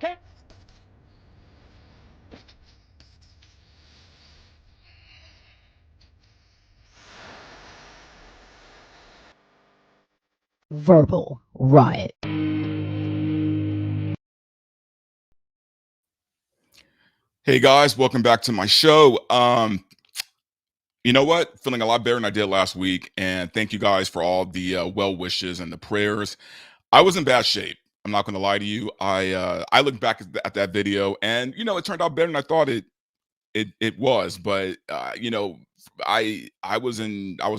Okay. Verbal riot. Hey guys, welcome back to my show. You know what? Feeling a lot better than I did last week, and thank you guys for all the well wishes and the prayers. I was in bad shape. I'm not going to lie to you. I looked back at that video, and it turned out better than I thought it was. But I was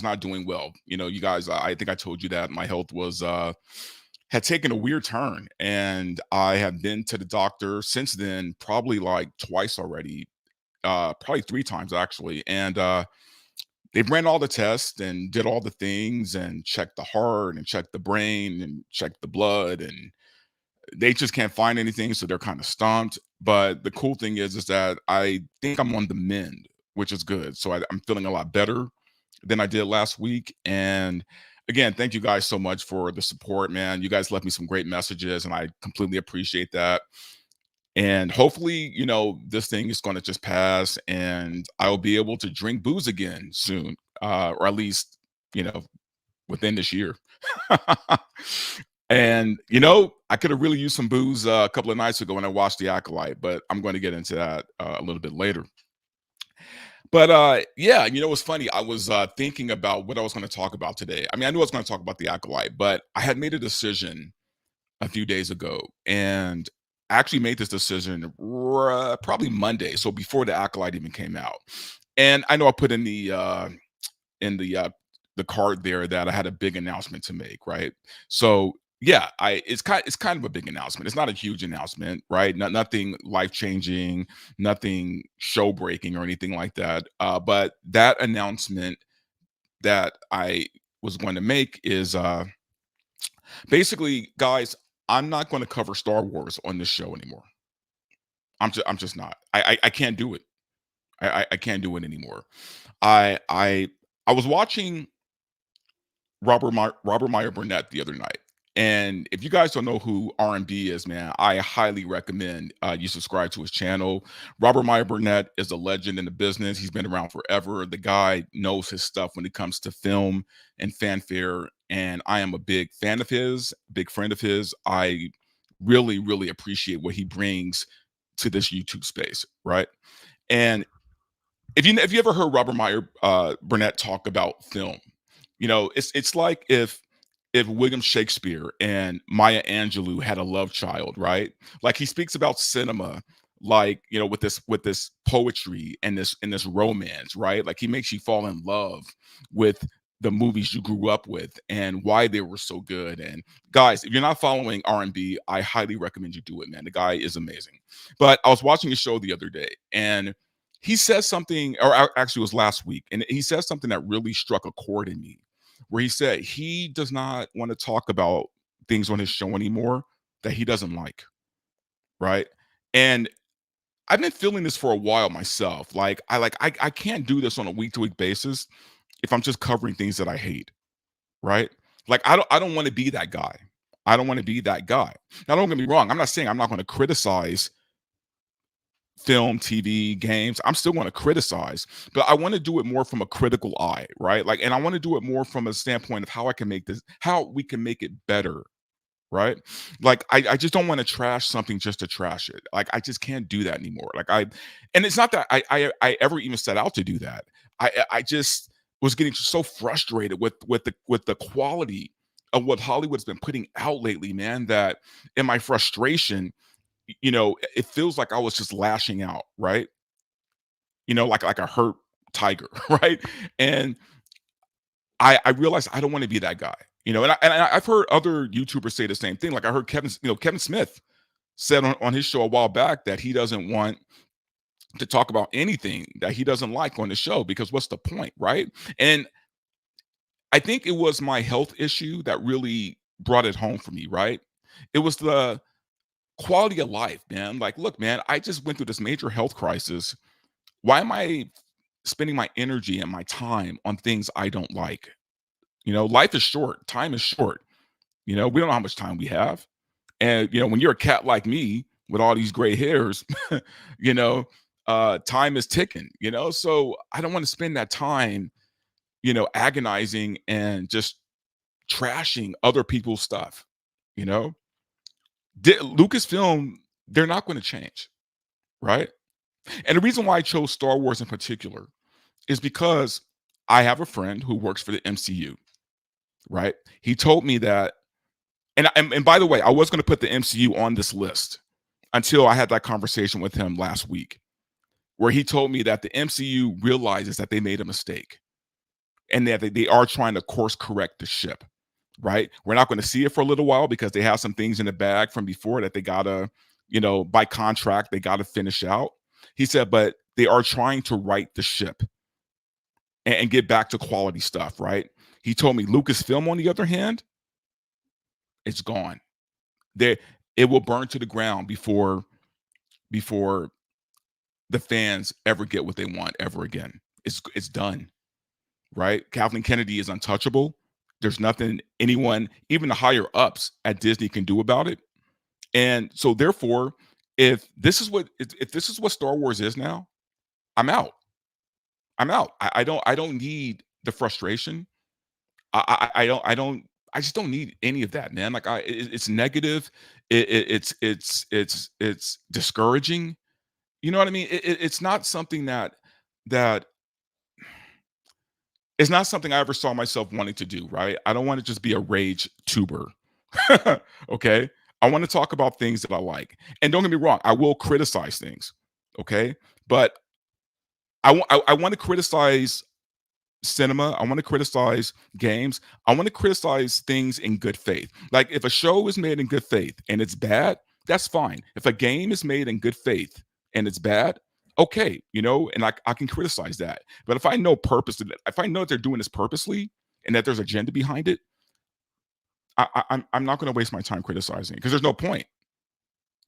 not doing well. You guys. I think I told you that my health was had taken a weird turn, and I have been to the doctor since then, probably like twice already, probably three times actually, and they ran all the tests and did all the things and checked the heart and checked the brain and checked the blood, and they just can't find anything, so they're kind of stumped. But the cool thing is that I think I'm on the mend, which is good. So I'm feeling a lot better than I did last week. And again, thank you guys so much for the support, man. You guys left me some great messages, and I completely appreciate that. And hopefully, this thing is going to just pass, and I'll be able to drink booze again soon, or at least, you know, within this year. And I could have really used some booze a couple of nights ago when I watched the Acolyte, but I'm going to get into that a little bit later. But yeah, what's funny? I was thinking about what I was going to talk about today. I mean, I knew I was going to talk about the Acolyte, but I had made a decision a few days ago, and I actually made this decision probably Monday, so before the Acolyte even came out. And I know I put in the card there that I had a big announcement to make, right? So yeah, it's kind of a big announcement. It's not a huge announcement, right? Nothing life changing, nothing show breaking or anything like that. But that announcement that I was going to make is basically, guys, I'm not going to cover Star Wars on this show anymore. I'm just not. I can't do it. I can't do it anymore. I I was watching Robert Meyer Burnett the other night. And if you guys don't know who R&B is, man, I highly recommend you subscribe to his channel. Robert Meyer Burnett is a legend in the business. He's been around forever. The guy knows his stuff when it comes to film and fanfare. And I am a big fan of his, big friend of his. I really, really appreciate what he brings to this YouTube space, right? And if you ever heard Robert Meyer Burnett talk about film, it's like if William Shakespeare and Maya Angelou had a love child, right? Like he speaks about cinema, like with this poetry and this romance, right? Like he makes you fall in love with the movies you grew up with and why they were so good. And guys, if you're not following R&B, I highly recommend you do it, man. The guy is amazing. But I was watching a show the other day, and he says something, or actually it was last week, and he says something that really struck a chord in me, where he said he does not want to talk about things on his show anymore that he doesn't like, right? And I've been feeling this for a while myself. I can't do this on a week to week basis if I'm just covering things that I hate, right? Like I don't want to be that guy. I don't want to be that guy. Now don't get me wrong. I'm not saying I'm not going to criticize film, TV, games. I'm still going to criticize, but I want to do it more from a critical eye, right? Like, and I want to do it more from a standpoint of how I can make this, how we can make it better, right? Like, I just don't want to trash something just to trash it. Like, I just can't do that anymore. And it's not that I ever even set out to do that. I just was getting so frustrated with the quality of what Hollywood's been putting out lately, man. That in my frustration, it feels like I was just lashing out, right? Like a hurt tiger, right? And I realized I don't want to be that guy, I've heard other YouTubers say the same thing. Like I heard Kevin Smith said on his show a while back that he doesn't want to talk about anything that he doesn't like on the show because what's the point, right? And I think it was my health issue that really brought it home for me, right? It was the quality of life, man. Like, look, man, I just went through this major health crisis. Why am I spending my energy and my time on things I don't like? Life is short, time is short. We don't know how much time we have. And when you're a cat like me, with all these gray hairs, you know, time is ticking, so I don't want to spend that time, agonizing and just trashing other people's stuff, you know. Lucasfilm, they're not going to change, right? And the reason why I chose Star Wars in particular is because I have a friend who works for the MCU, right? He told me that, and by the way, I was going to put the MCU on this list until I had that conversation with him last week, where he told me that the MCU realizes that they made a mistake and that they are trying to course correct the ship, right? We're not going to see it for a little while because they have some things in the bag from before that they gotta, by contract, they gotta finish out. He said, but they are trying to right the ship and get back to quality stuff, right? He told me Lucasfilm, on the other hand, it's gone. There, it will burn to the ground before the fans ever get what they want ever again. It's done, right? Kathleen Kennedy is untouchable. There's nothing anyone, even the higher ups at Disney, can do about it. And so, therefore, if this is what Star Wars is now, I'm out. I'm out. I don't need the frustration. I just don't need any of that, man. Like it's negative. It's discouraging. You know what I mean? It's not something that it's not something I ever saw myself wanting to do, right? I don't want to just be a rage tuber. Okay? I want to talk about things that I like. And don't get me wrong, I will criticize things. Okay? But I want to criticize cinema. I want to criticize games. I want to criticize things in good faith. Like if a show is made in good faith and it's bad, that's fine. If a game is made in good faith and it's bad, okay, and I can criticize that. But if I know if I know that they're doing this purposely and that there's agenda behind it, I'm not going to waste my time criticizing because there's no point.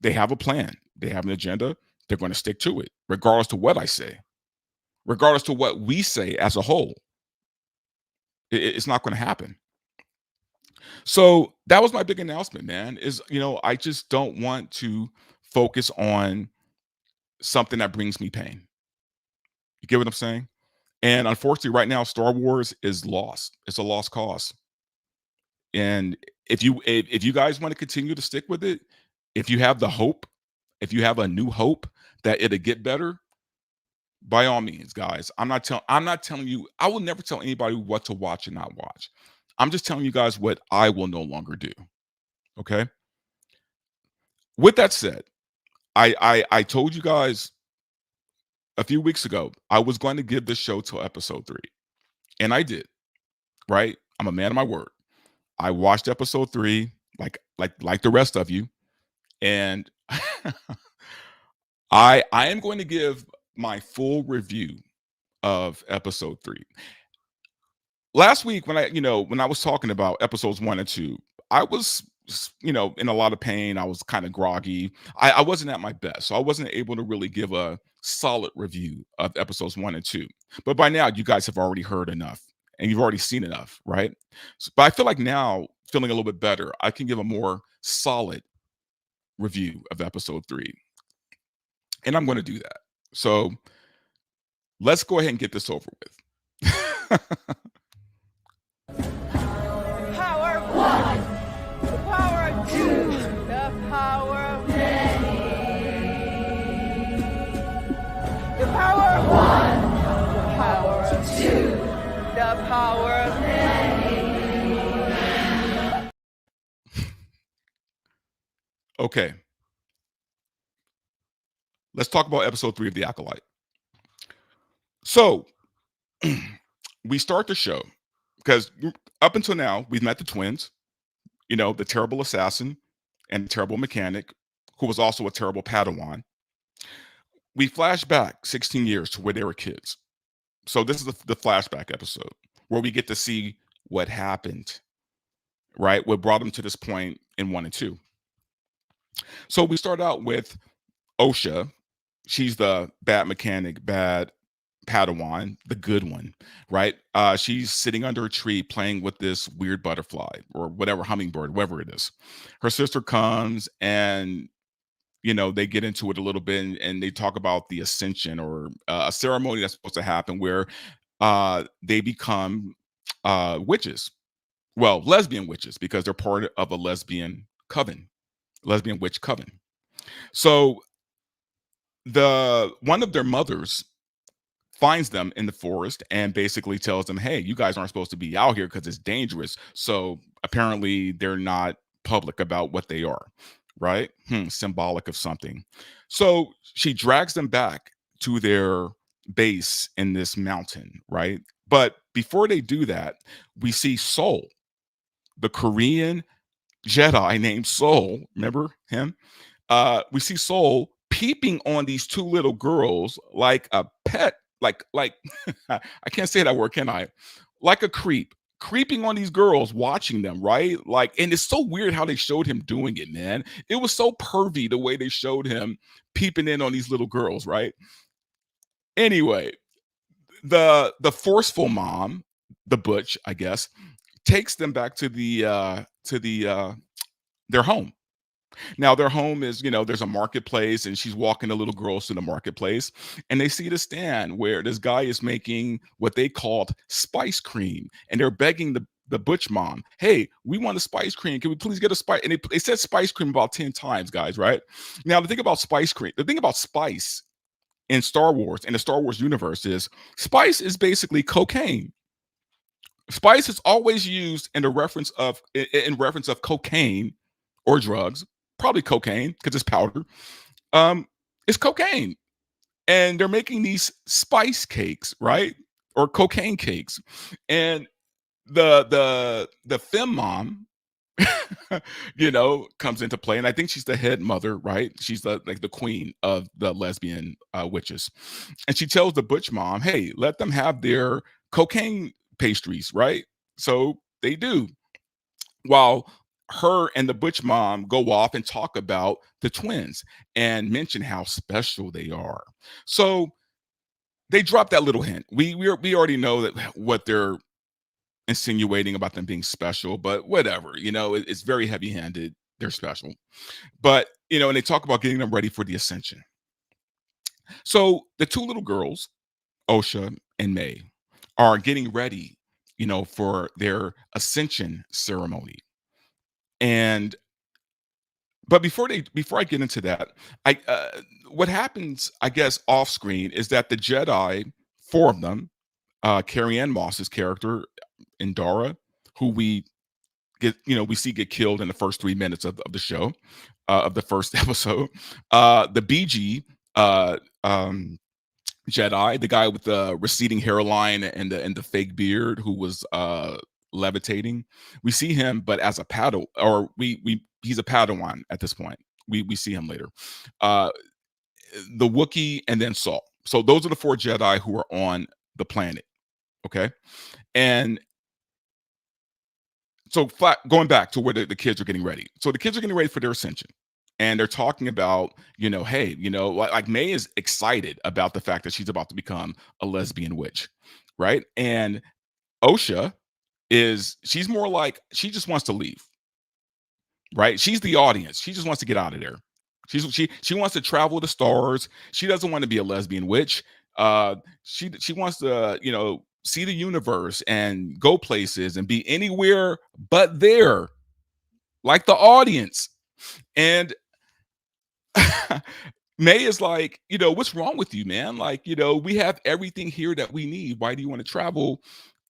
They have a plan. They have an agenda. They're going to stick to it, regardless to what I say, regardless to what we say as a whole. It's not going to happen. So that was my big announcement, man. Is I just don't want to focus on something that brings me pain. You get what I'm saying? And unfortunately, right now, Star Wars is lost. It's a lost cause. And if you guys want to continue to stick with it, if you have the hope, if you have a new hope that it'll get better, by all means, guys. I'm not telling you, I will never tell anybody what to watch and not watch. I'm just telling you guys what I will no longer do. Okay. With that said, I told you guys a few weeks ago I was going to give this show till episode 3. And I did, right? I'm a man of my word. I watched episode 3 like the rest of you. And I am going to give my full review of episode 3. Last week when I was talking about episodes 1 and 2, I was in a lot of pain. I was kind of groggy. I wasn't at my best, so I wasn't able to really give a solid review of episodes 1 and 2. But by now, you guys have already heard enough and you've already seen enough, right? But I feel like now, feeling a little bit better, I can give a more solid review of episode 3, and I'm going to do that. So let's go ahead and get this over with. Power one, power two, the power of many. The power of one, the power of two, the power of many. Okay. Let's talk about episode 3 of The Acolyte. So we start the show because up until now, we've met the twins, the terrible assassin and the terrible mechanic, who was also a terrible Padawan. We flash back 16 years to where they were kids. So this is the flashback episode where we get to see what happened, right? What brought them to this point in 1 and 2. So we start out with Osha. She's the bad mechanic, bad Padawan, the good one, right? She's sitting under a tree playing with this weird butterfly or whatever, hummingbird, whatever it is. Her sister comes and they get into it a little bit, and they talk about the ascension, or a ceremony that's supposed to happen where they become witches. Well, lesbian witches, because they're part of a lesbian witch coven. So one of their mothers finds them in the forest and basically tells them, hey, you guys aren't supposed to be out here because it's dangerous. So apparently they're not public about what they are, right? Symbolic of something. So she drags them back to their base in this mountain, right? But before they do that, we see Soul, the Korean Jedi named Soul. Remember him? We see Soul peeping on these two little girls like a pet, like I can't say that word, can I? Like a creep, creeping on these girls, watching them, right? Like, and it's so weird how they showed him doing it, man. It was so pervy the way they showed him peeping in on these little girls, right? Anyway, the forceful mom, the butch, I guess, takes them back to their home. Now their home is, there's a marketplace, and she's walking the little girls to the marketplace, and they see the stand where this guy is making what they called spice cream, and they're begging the butch mom, hey, we want a spice cream. Can we please get a spice? And they said spice cream about 10 times, guys, right? Now the thing about spice in Star Wars, in the Star Wars universe, is spice is basically cocaine. Spice is always used in reference of cocaine or drugs, probably cocaine because it's powder. It's cocaine, and they're making these spice cakes, right, or cocaine cakes, and the fem mom, comes into play, and I think she's the head mother, right? She's the queen of the lesbian witches, and she tells the butch mom, hey, let them have their cocaine pastries, right? So they do, while her and the butch mom go off and talk about the twins and mention how special they are. So they drop that little hint. We already know that what they're insinuating about them being special, but whatever, it's very heavy-handed. They're special. But, and they talk about getting them ready for the ascension. So the two little girls, Osha and May, are getting ready, for their ascension ceremony. But before I get into that, what happens, I guess, off screen is that the Jedi, four of them, Carrie Ann Moss's character, Indara, who we see get killed in the first 3 minutes of the show, of the first episode. The BG Jedi, the guy with the receding hairline and the fake beard, who was levitating. We see him, but as a paddle, or he's a Padawan at this point. We see him later. The Wookiee, and then Saul. So those are the four Jedi who are on the planet. Okay, and so going back to where the kids are getting ready. So the kids are getting ready for their ascension, and they're talking about, hey, like May is excited about the fact that she's about to become a lesbian witch, right? And Osha she's more like, she just wants to leave, right? She's the audience. She just wants to get out of there. She wants to travel the stars. She doesn't want to be a lesbian witch. She wants to, see the universe and go places and be anywhere but there, like the audience. And May is like, what's wrong with you, man? Like, we have everything here that we need. Why do you want to travel?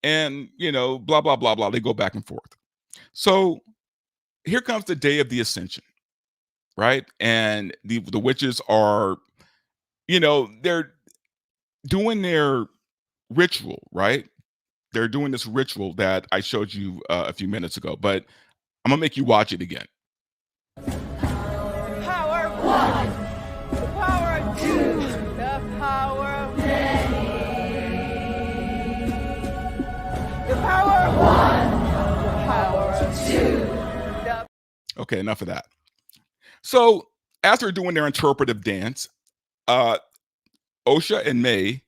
And, blah, blah, blah, blah. They go back and forth. So here comes the day of the ascension, right? And the witches are, they're doing their ritual, right? They're doing this ritual that I showed you a few minutes ago, but I'm gonna make you watch it again. Power of one, the power of two, the power of many. The power of one, the power of two. Okay, enough of that. So as they're doing their interpretive dance, Osha and May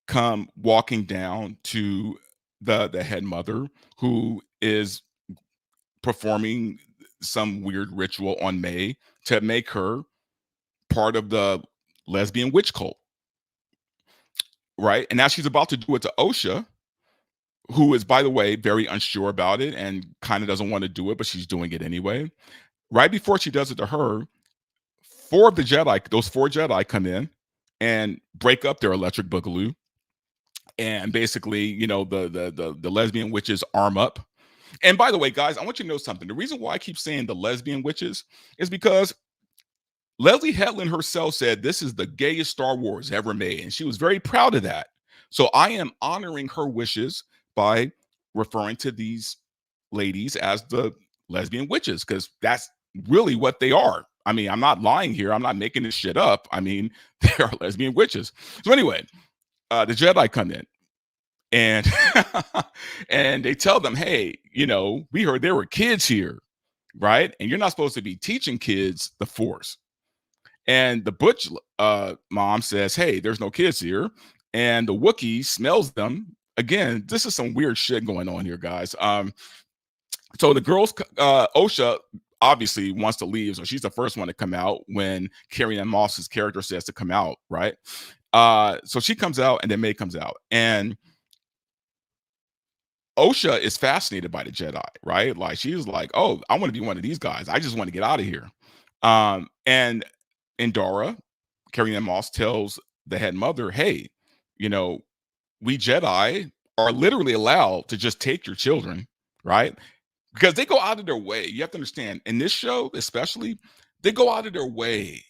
come walking down to the head mother, who is performing some weird ritual on May to make her part of the lesbian witch cult, right? And now she's about to do it to Osha, who is, by the way, very unsure about it and kind of doesn't want to do it, but she's doing it anyway. Right before she does it to her, those four Jedi come in and break up their electric boogaloo. And basically, you know, the lesbian witches arm up. And by the way, guys, I want you to know something. The reason why I keep saying the lesbian witches is because Leslie Hetland herself said this is the gayest Star Wars ever made, and she was very proud of that. So I am honoring her wishes by referring to these ladies as the lesbian witches, because that's really what they are. I mean, I'm not lying here. I'm not making this shit up. I mean, they are lesbian witches. So anyway, the Jedi come in and and they tell them, hey, you know, we heard there were kids here, right? And you're not supposed to be teaching kids the Force. And the Butch mom says, hey, there's no kids here. And the Wookiee smells them. Again, this is some weird shit going on here, guys. So the girls, Osha obviously wants to leave. So she's the first one to come out when Carrie-Anne Moss's character says to come out, right? So she comes out and then May comes out. And Osha is fascinated by the Jedi, right? Like she's like, oh, I want to be one of these guys. I just want to get out of here. And Indara, Carrie-Anne Moss, tells the head mother, hey, you know, we Jedi are literally allowed to just take your children, right? Because they go out of their way. You have to understand, in this show especially, they go out of their way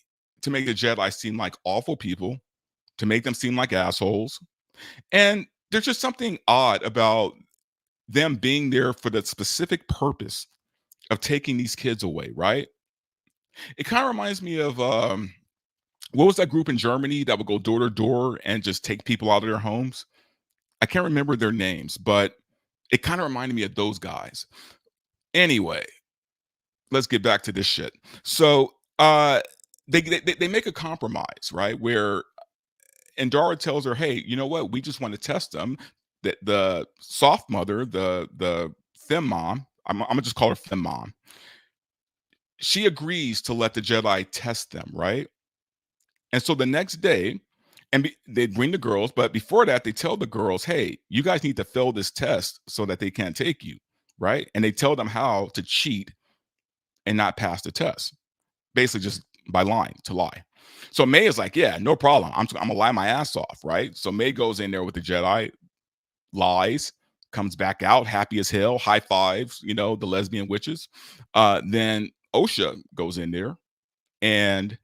to make the Jedi seem like awful people, to make them seem like assholes. And there's just something odd about them being there for the specific purpose of taking these kids away, right? It kind of reminds me of what was that group in Germany that would go door to door and just take people out of their homes? I can't remember their names, but it kind of reminded me of those guys. Anyway, let's get back to this shit. So they make a compromise, right? Where Indara tells her, hey, you know what? We just want to test them. That the soft mother, the fem mom, I'm gonna just call her fem mom. She agrees to let the Jedi test them, right? And so the next day, they bring the girls, but before that, they tell the girls, hey, you guys need to fail this test so that they can't take you, right? And they tell them how to cheat and not pass the test, basically just by lying, to lie. So May is like, yeah, no problem. I'm gonna lie my ass off, right? So May goes in there with the Jedi, lies, comes back out happy as hell, high fives, you know, the lesbian witches. Then Osha goes in there and,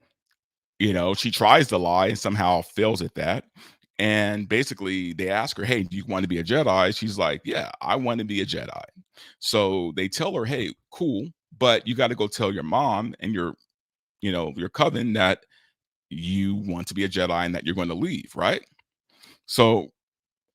you know, she tries to lie and somehow fails at that. And basically they ask her, hey, do you want to be a Jedi? She's like, yeah, I want to be a Jedi. So they tell her, hey, cool, but you got to go tell your mom and your coven that you want to be a Jedi and that you're going to leave, right? So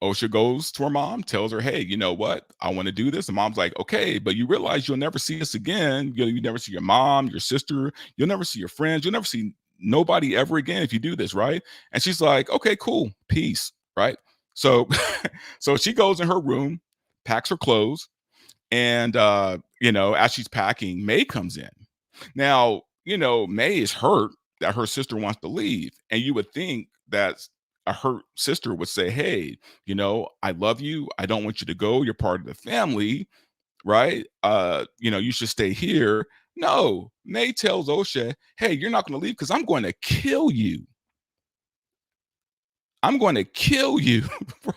Osha goes to her mom, tells her, hey, you know what? I want to do this. And mom's like, okay, but you realize you'll never see us again. You never see your mom, your sister. You'll never see your friends. You'll never see nobody ever again if you do this, right? And she's like, okay, cool. Peace, right? So, so she goes in her room, packs her clothes. And, as she's packing, May comes in. Now, May is hurt that her sister wants to leave. And you would think that a hurt sister would say, hey, I love you. I don't want you to go. You're part of the family, right? You should stay here. No, May tells Osha, hey, you're not going to leave because I'm going to kill you. I'm going to kill you,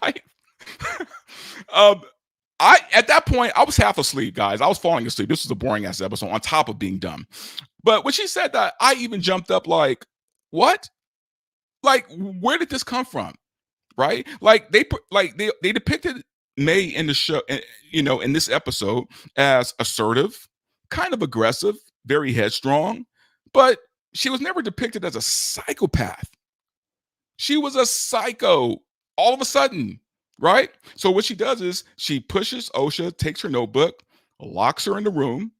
right? At that point, I was half asleep, guys. I was falling asleep. This was a boring ass episode on top of being dumb. But when she said that, I even jumped up like, what? Like, where did this come from? Right? Like they depicted May in the show, in this episode as assertive, kind of aggressive, very headstrong, but she was never depicted as a psychopath. She was a psycho all of a sudden, right? So what she does is she pushes Osha, takes her notebook, locks her in the room,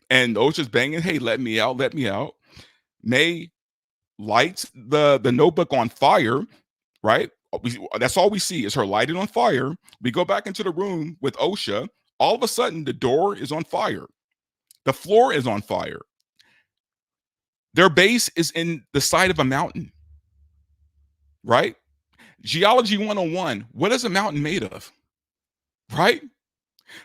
and Osha's banging, hey, let me out, let me out. May lights the notebook on fire, right? That's all we see is her lighted on fire. We go back into the room with Osha. All of a sudden, the door is on fire. The floor is on fire. Their base is in the side of a mountain, right? Geology 101, what is a mountain made of? Right?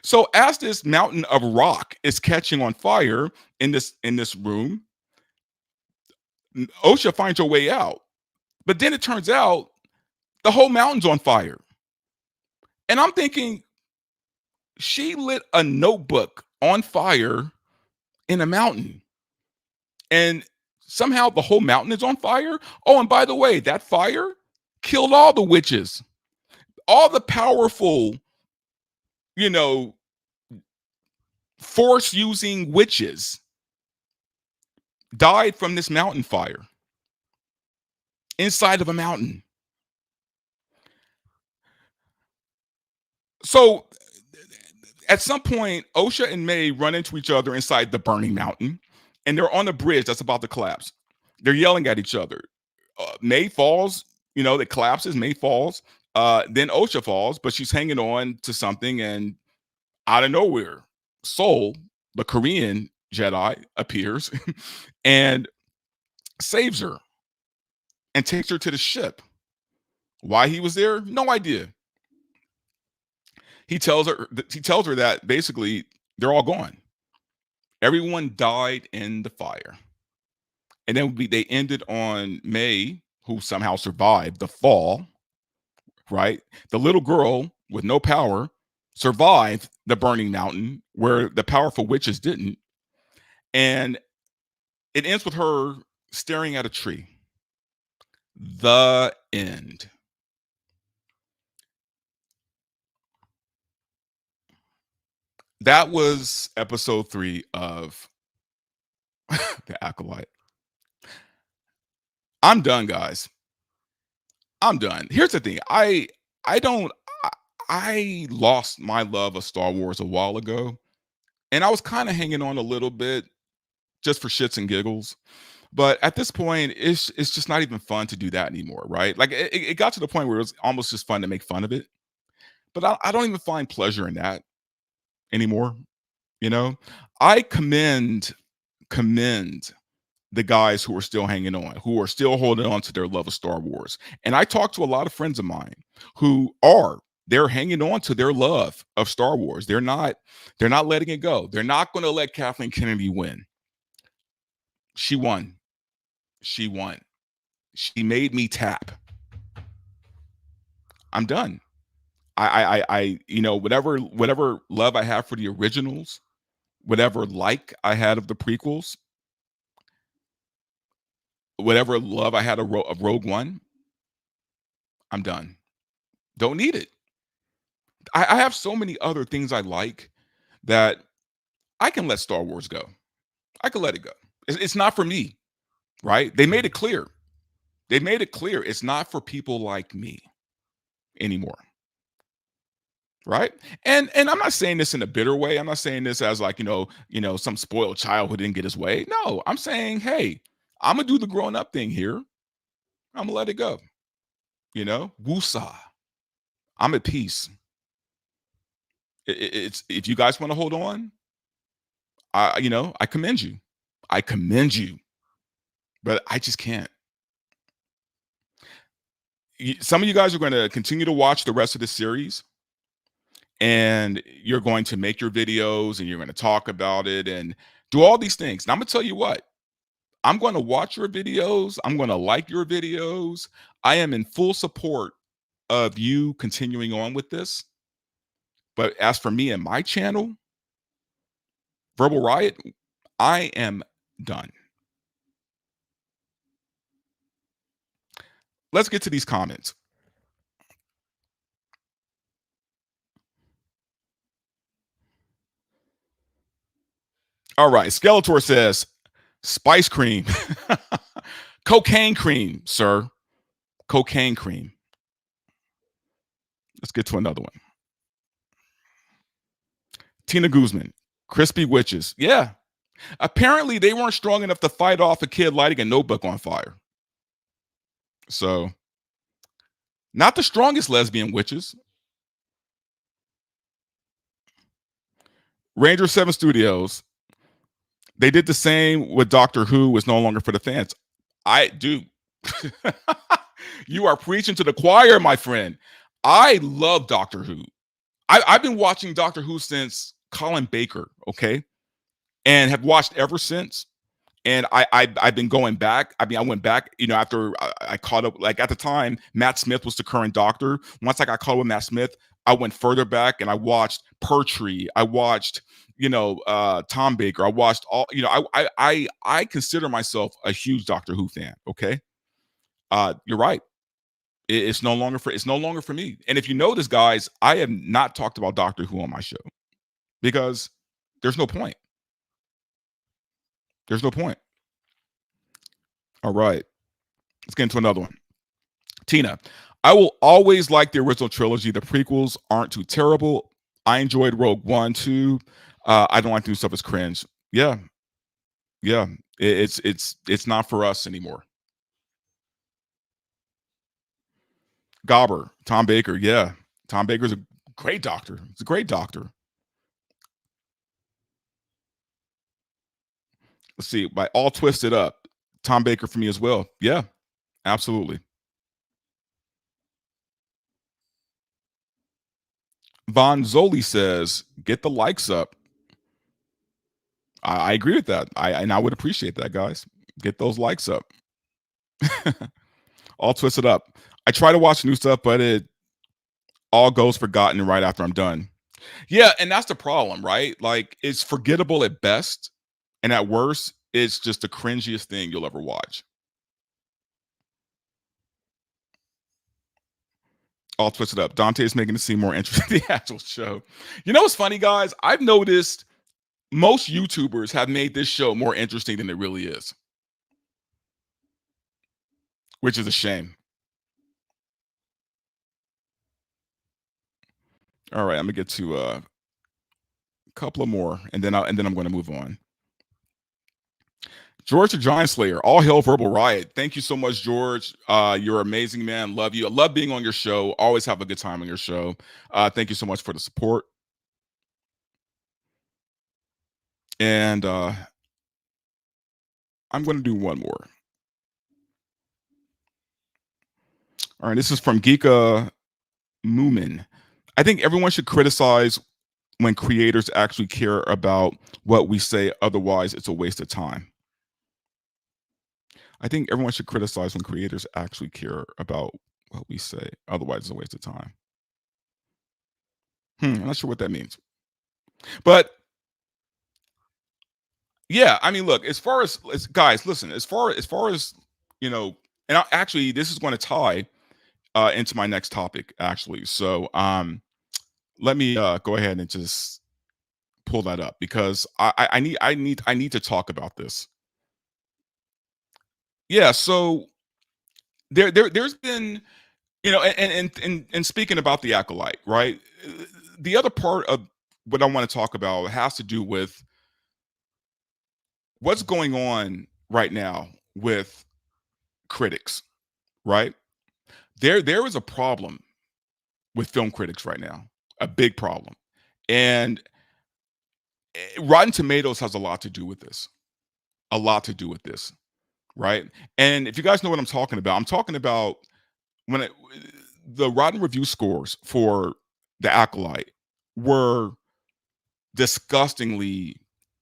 So as this mountain of rock is catching on fire in this room, OSHA finds her way out. But then it turns out the whole mountain's on fire. And I'm thinking, she lit a notebook on fire in a mountain. And somehow the whole mountain is on fire. Oh, and by the way, that fire killed all the witches. All the powerful, force using witches died from this mountain fire inside of a mountain. So at some point, OSHA and May run into each other inside the burning mountain, and they're on a bridge that's about to collapse. They're yelling at each other. May falls, it collapses. May falls. Then OSHA falls, but she's hanging on to something, and out of nowhere, Soul, the Korean Jedi, appears and saves her and takes her to the ship. Why he was there? No idea. He tells her that basically they're all gone. Everyone died in the fire. And then they ended on May, who somehow survived the fall, right? The little girl with no power survived the burning mountain where the powerful witches didn't. And it ends with her staring at a tree. The end. That was episode 3 of The Acolyte. I'm done, guys. I'm done. Here's the thing. I lost my love of Star Wars a while ago, and I was kind of hanging on a little bit just for shits and giggles. But at this point, it's just not even fun to do that anymore, right? Like it got to the point where it was almost just fun to make fun of it. But I don't even find pleasure in that anymore. I commend the guys who are still hanging on, who are still holding on to their love of Star Wars. And I talk to a lot of friends of mine who they're hanging on to their love of Star Wars. They're not letting it go. They're not going to let Kathleen Kennedy win. She won. She won. She made me tap. I'm done. I whatever love I have for the originals, whatever like I had of the prequels, whatever love I had of Rogue One, I'm done. Don't need it. I have so many other things I like that I can let Star Wars go. I can let it go. It's not for me, right? They made it clear. It's not for people like me anymore. Right. And I'm not saying this in a bitter way. I'm not saying this as like, some spoiled child who didn't get his way. No, I'm saying, hey, I'm going to do the grown up thing here. I'm going to let it go. Woosah. I'm at peace. It's if you guys want to hold on, I commend you. I commend you. But I just can't. Some of you guys are going to continue to watch the rest of the series. And you're going to make your videos and you're going to talk about it and do all these things. And I'm going to tell you what, I'm going to watch your videos. I'm going to like your videos. I am in full support of you continuing on with this. But as for me and my channel, Verbal Riot, I am done. Let's get to these comments. All right. Skeletor says, spice cream. Cocaine cream, sir. Cocaine cream. Let's get to another one. Tina Guzman, crispy witches. Yeah. Apparently, they weren't strong enough to fight off a kid lighting a notebook on fire. So, not the strongest lesbian witches. Ranger 7 Studios. They did the same with Doctor Who. Was no longer for the fans. I do. You are preaching to the choir, my friend. I love Doctor Who. I've been watching Doctor Who since Colin Baker, okay, and have watched ever since. And I've been going back. I mean, I went back, after I caught up. Like at the time, Matt Smith was the current Doctor. Once I got caught up with Matt Smith, I went further back and I watched Pertwee. I watched, Tom Baker. I watched all. I consider myself a huge Doctor Who fan. Okay, you're right. It's no longer for me. And if you notice, guys, I have not talked about Doctor Who on my show because there's no point. There's no point. All right. Let's get into another one. Tina, I will always like the original trilogy. The prequels aren't too terrible. I enjoyed Rogue One too. I don't like the new stuff as cringe. Yeah. Yeah. It's not for us anymore. Gobber, Tom Baker. Yeah. Tom Baker's a great doctor. He's a great doctor. Let's see. By All Twisted Up, Tom Baker for me as well. Yeah, absolutely. Von Zoli says, get the likes up. I agree with that. I would appreciate that, guys. Get those likes up. All Twisted Up. I try to watch new stuff, but it all goes forgotten right after I'm done. Yeah, and that's the problem, right? Like, it's forgettable at best, and at worst, it's just the cringiest thing you'll ever watch. All Twisted Up. Dante is making it seem more interesting the actual show. You know what's funny, guys? I've noticed most YouTubers have made this show more interesting than it really is, which is a shame. All right, I'm gonna get to a couple of more, and then I'm going to move on. George the Giant Slayer, all hail Verbal Riot. Thank you so much, George. You're amazing, man. Love you. I love being on your show. Always have a good time on your show. Thank you so much for the support. And I'm going to do one more. All right, this is from Geeka Moomin. I think everyone should criticize when creators actually care about what we say. Otherwise, it's a waste of time. I think everyone should criticize when creators actually care about what we say. Otherwise, it's a waste of time. I'm not sure what that means. But yeah, I mean, look, as far as guys, listen, as far as, and actually, this is going to tie into my next topic, actually. So let me go ahead and just pull that up because I need to talk about this. Yeah, so there's been, and speaking about the Acolyte, right? The other part of what I want to talk about has to do with what's going on right now with critics, right? There is a problem with film critics right now, a big problem. And Rotten Tomatoes has a lot to do with this. A lot to do with this, right? And if you guys know what I'm talking about when the Rotten review scores for the Acolyte were disgustingly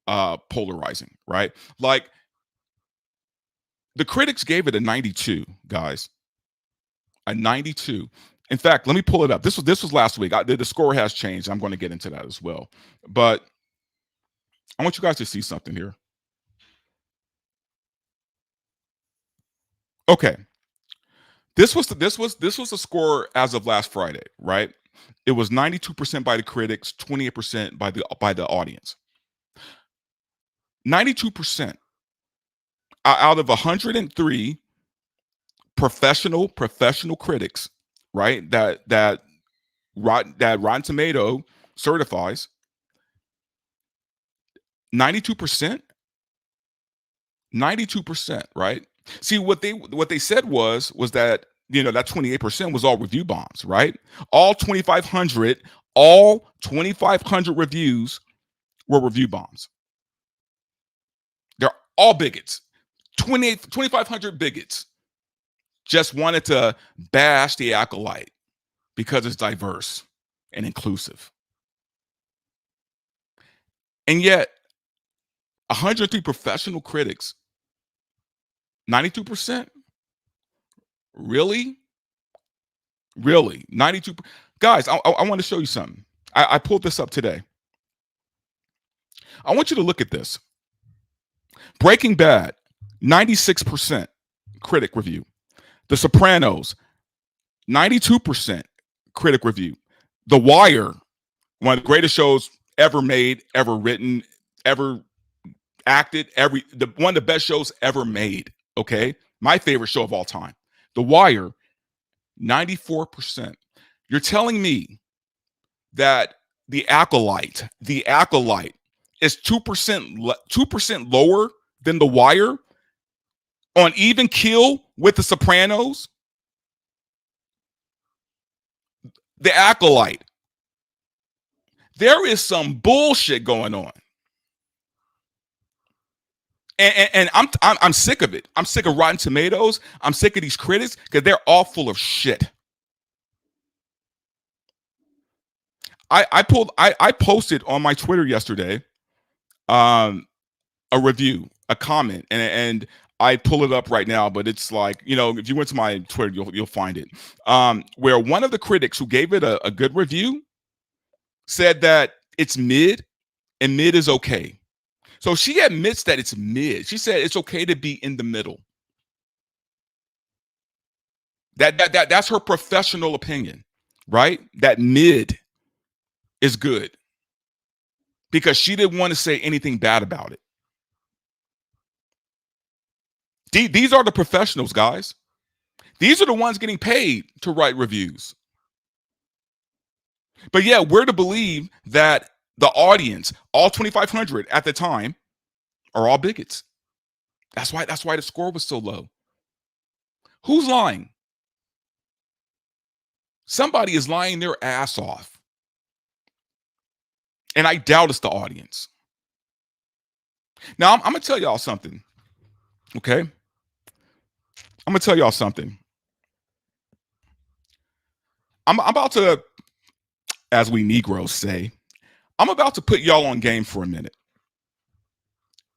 polarizing, right? Like the critics gave it a 92, guys. A 92. In fact, let me pull it up. This was last week. The score has changed. I'm going to get into that as well. But I want you guys to see something here. Okay. This was the score as of last Friday, right? It was 92% by the critics, 28% by the audience. 92% out of 103 professional critics, right? That Rotten Tomato certifies. 92%, right? See, what they said was that that 28% was all review bombs, right? All 2,500 reviews were review bombs. All bigots. 2,500 bigots just wanted to bash the Acolyte because it's diverse and inclusive. And yet, 103 professional critics, 92%? Really? Really? 92? Guys, I want to show you something. I pulled this up today. I want you to look at this. Breaking Bad, 96% critic review. The Sopranos, 92% critic review. The Wire, one of the greatest shows ever made, ever written, ever acted, one of the best shows ever made. Okay, my favorite show of all time. The Wire, 94%. You're telling me that the Acolyte is 2% lower than The Wire on even keel with The Sopranos? The Acolyte. There is some bullshit going on. And I'm sick of it. I'm sick of Rotten Tomatoes. I'm sick of these critics because they're all full of shit. I posted on my Twitter yesterday a review, a comment, and I pull it up right now, but it's like, you know, if you went to my Twitter, you'll find it. Where one of the critics who gave it a good review said that it's mid and mid is okay. So she admits that it's mid. She said it's okay to be in the middle. That's her professional opinion, right? That mid is good because she didn't want to say anything bad about it. These are the professionals, guys. These are the ones getting paid to write reviews. But yeah, we're to believe that the audience, all 2,500 at the time, are all bigots. That's why the score was so low. Who's lying? Somebody is lying their ass off. And I doubt it's the audience. Now, I'm going to tell y'all something. Okay? I'm going to tell y'all something. I'm about to, as we Negroes say, I'm about to put y'all on game for a minute.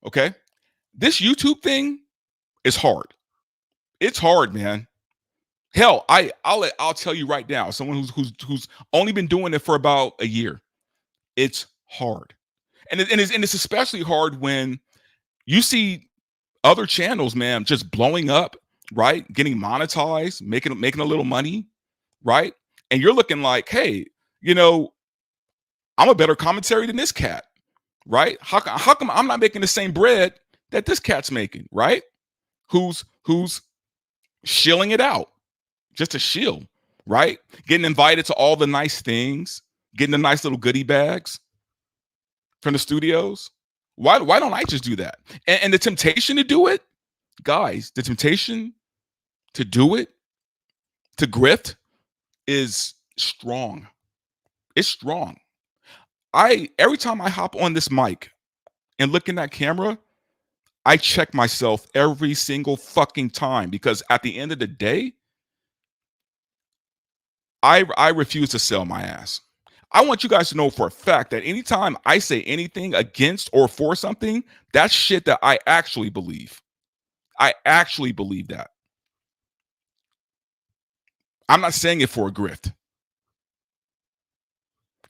Okay? This YouTube thing is hard. It's hard, man. Hell, I'll tell you right now, someone who's only been doing it for about a year. It's hard. And it's especially hard when you see other channels, man, just blowing up, right? Getting monetized, making a little money, right? And you're looking like, hey, you know, I'm a better commentary than this cat, right? How come I'm not making the same bread that this cat's making, right? Who's shilling it out, just a shill, right? Getting invited to all the nice things, getting the nice little goodie bags from the studios. Why don't I just do that? And the temptation to do it, guys, the temptation to do it, to grift, is strong. It's strong. Every time I hop on this mic and look in that camera, I check myself every single fucking time, because at the end of the day, I refuse to sell my ass. I want you guys to know for a fact that anytime I say anything against or for something, that's shit that I actually believe. I actually believe that. I'm not saying it for a grift.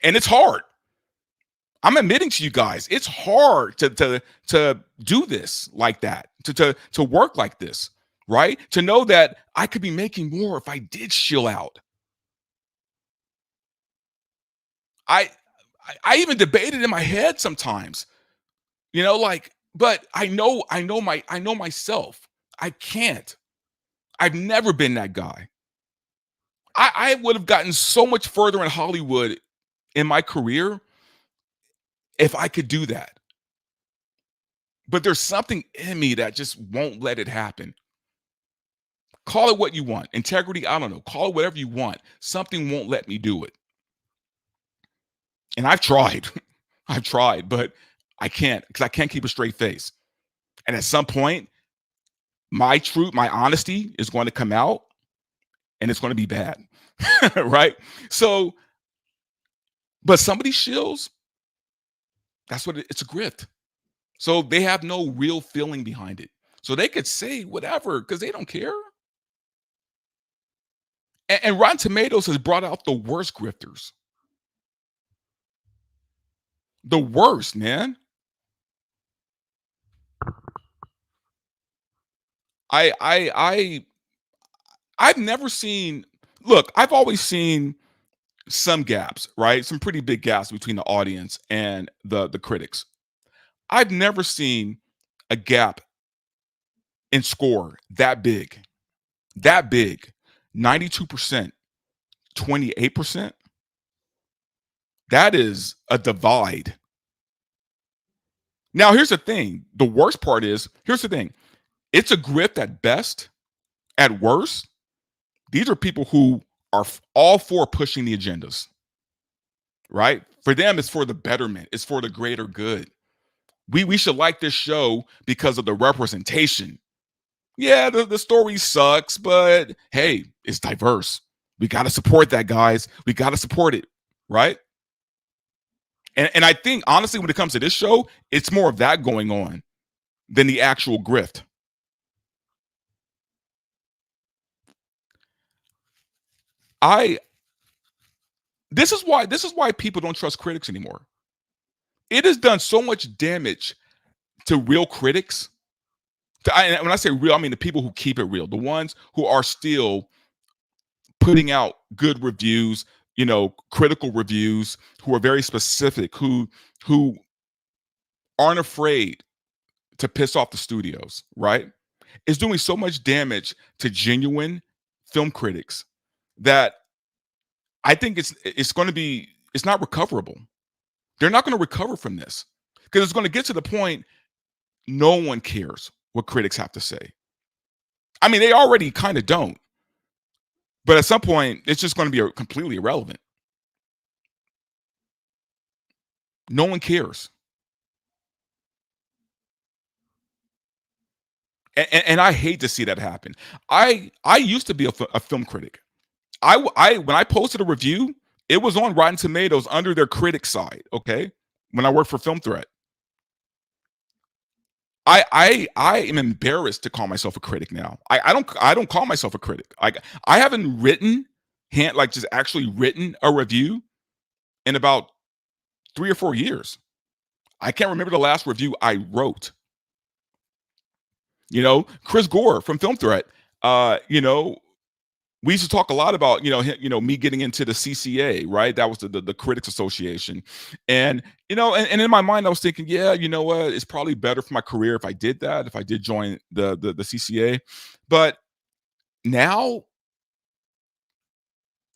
And it's hard. I'm admitting to you guys, it's hard to do this like that, to work like this, right? To know that I could be making more if I did shill out. I even debated in my head sometimes, you know, like, but I know myself. I can't. I've never been that guy. I would have gotten so much further in Hollywood in my career if I could do that. But there's something in me that just won't let it happen. Call it what you want. Integrity, I don't know. Call it whatever you want. Something won't let me do it. And I've tried. I've tried, but I can't, because I can't keep a straight face. And at some point, my truth, my honesty is going to come out, and it's going to be bad. Right? So, but some of these shills, that's what it's a grift. So they have no real feeling behind it. So they could say whatever because they don't care. And Rotten Tomatoes has brought out the worst grifters. The worst, man. I've never seen. Look, I've always seen some gaps, right? Some pretty big gaps between the audience and the critics. I've never seen a gap in score that big. That big. 92%, 28%. That is a divide. Now, here's the thing. The worst part is, here's the thing. It's a grift at best. At worst, these are people who are all for pushing the agendas, right? For them, it's for the betterment. It's for the greater good. We should like this show because of the representation. Yeah, the story sucks, but hey, it's diverse. We got to support that, guys. We got to support it, right? And I think, honestly, when it comes to this show, it's more of that going on than the actual grift. This is why people don't trust critics anymore. It has done so much damage to real critics. When I say real, I mean the people who keep it real, the ones who are still putting out good reviews, critical reviews, who are very specific, who aren't afraid to piss off the studios, right? It's doing so much damage to genuine film critics that I think it's not recoverable. They're not going to recover from this because it's going to get to the point no one cares what critics have to say. I mean, they already kind of don't. But at some point, it's just going to be completely irrelevant. No one cares. And I hate to see that happen. I used to be a film critic. When I posted a review, it was on Rotten Tomatoes under their critic side. Okay, when I worked for Film Threat, I am embarrassed to call myself a critic now. I don't call myself a critic. I haven't just actually written a review in about 3 or 4 years. I can't remember the last review I wrote. Chris Gore from Film Threat. We used to talk a lot about me getting into the CCA, right? That was the Critics Association, and and in my mind I was thinking, yeah, you know what? It's probably better for my career if I did that, if I did join the CCA. But now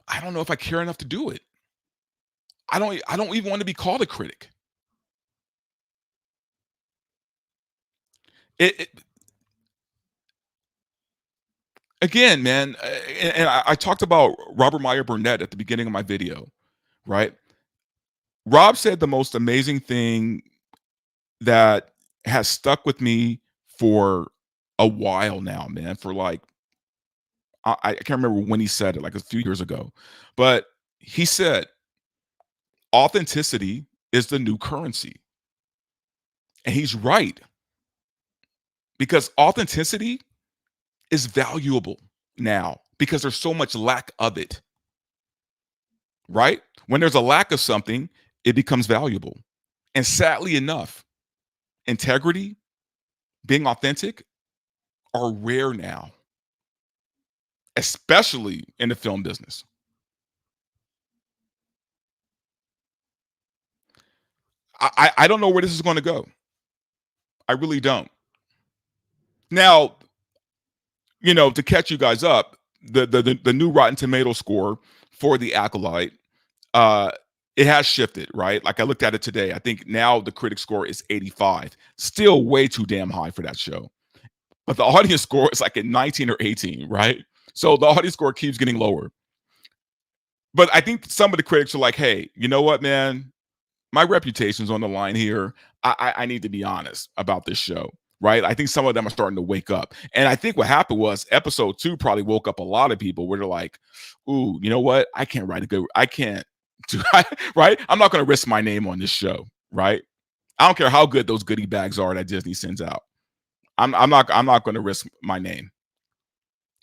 I don't know if I care enough to do it. I don't even want to be called a critic. Again, man, and I talked about Robert Meyer Burnett at the beginning of my video, right? Rob said the most amazing thing that has stuck with me for a while now, man. For like, I can't remember when he said it, like a few years ago, but he said, authenticity is the new currency. And he's right, because authenticity is valuable now because there's so much lack of it, right? When there's a lack of something, it becomes valuable. And sadly enough, integrity, being authentic, are rare now, especially in the film business. I don't know where this is going to go. I really don't. Now, to catch you guys up, the new Rotten Tomato score for the Acolyte, it has shifted, right? Like I looked at it today. I think now the critic score is 85. Still way too damn high for that show. But the audience score is like at 19 or 18, right? So the audience score keeps getting lower. But I think some of the critics are like, hey, you know what, man? My reputation's on the line here. I need to be honest about this show, right? I think some of them are starting to wake up. And I think what happened was episode 2 probably woke up a lot of people where they're like, ooh, you know what? I can't do right? I'm not going to risk my name on this show, right? I don't care how good those goodie bags are that Disney sends out. I'm not going to risk my name.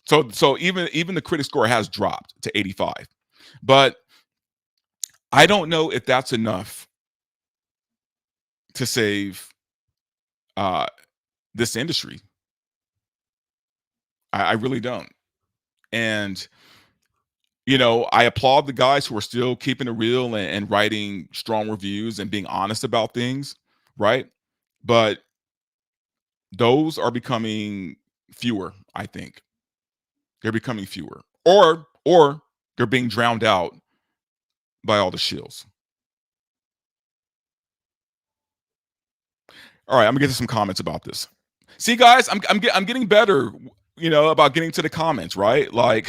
So even the critic score has dropped to 85. But I don't know if that's enough to save this industry. I really don't. And I applaud the guys who are still keeping it real and writing strong reviews and being honest about things, right? But those are becoming fewer, I think. They're becoming fewer. Or they're being drowned out by all the shills. All right, I'm gonna get to some comments about this. See, guys, I'm getting better, about getting to the comments, right? Like,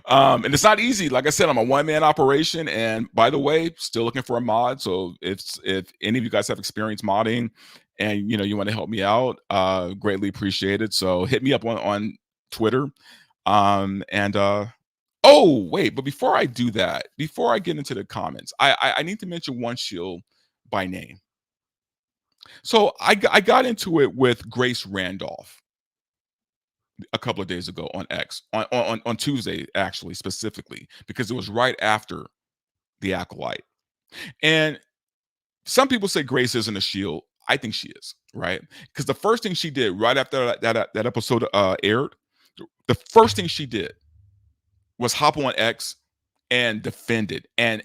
and it's not easy. Like I said, I'm a one-man operation, and by the way, still looking for a mod. So if any of you guys have experience modding, and you want to help me out, greatly appreciate it. So hit me up on Twitter, and oh wait, but before I do that, before I get into the comments, I need to mention one shield by name. So I got into it with Grace Randolph a couple of days ago on X, on Tuesday, actually, specifically, because it was right after the Acolyte. And some people say Grace isn't a shield. I think she is, right? Because the first thing she did right after that episode aired, the first thing she did was hop on X and defend it and